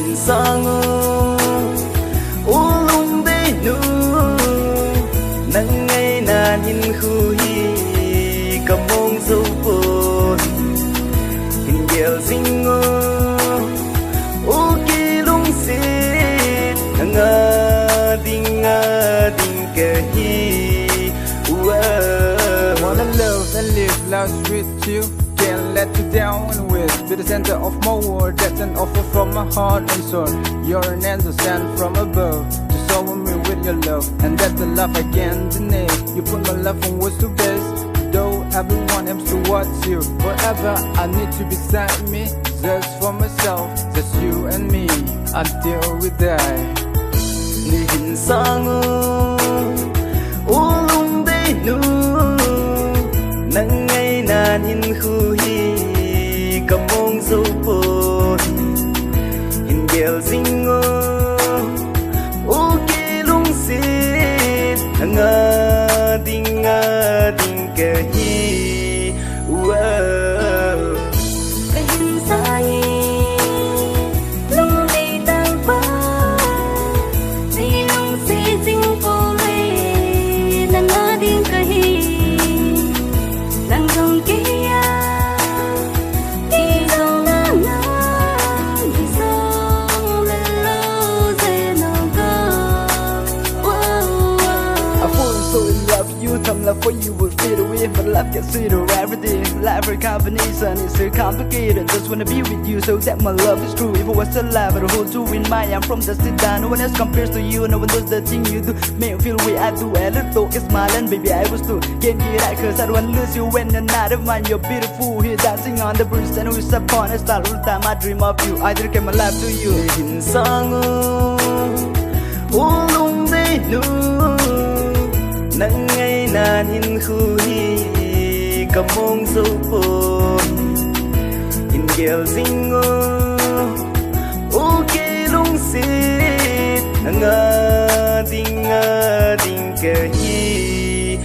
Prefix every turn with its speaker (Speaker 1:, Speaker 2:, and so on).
Speaker 1: hình sang u lung đây nu nắng ngày na nhìn khu hi cầm mông dâu bồn hình điệu xinh u kỳ lung xịt ngờ tình kề hi
Speaker 2: Wanna love and live life with you. Can't let you down and with. Be the center of my world. That's an offer from my heart and soul. You're an angel sent from above to shower me with your love, and that's the love I can't deny. You put my love from worst to best. Though everyone aims to watch you forever, I need you beside me, just for myself, just you and me, until we die.
Speaker 1: Ni hình sang u lung đây nu nắng ngày na nhìn khu hi cầm mông dâu bồn hình điệu xinh u kỳ lung xịt ngờ tình kề hi
Speaker 3: cái hình sai lung đi tăng ba đi lung xì xinh cô lê nắng ngơ điên cái hi nắng dòng kia đi dòng nắng đi sông lên lâu dễ nó cơ
Speaker 1: I fall so in love with you, thầm love for you would fade away, but love gets sweeter every day. Life a combination is so complicated. Just wanna be with you, so that my love is true. If I was alive, I'd hold you in my arms from the sit down. No one else compares to you, no one does the thing you do. Make me feel the way I do. A little is smiling, baby, I was too. Can't get out 'cause I don't wanna lose you when you're not of mine. You're beautiful, here dancing on the bridge, and we step on a star. All the time I dream of you, I dedicate my life to you. Hình sang u lung đây nu nắng ngày na nhìn khu hi cầm mông dâu bồn hình điệu xinh u kỳ lung xịt ngờ tình kề hi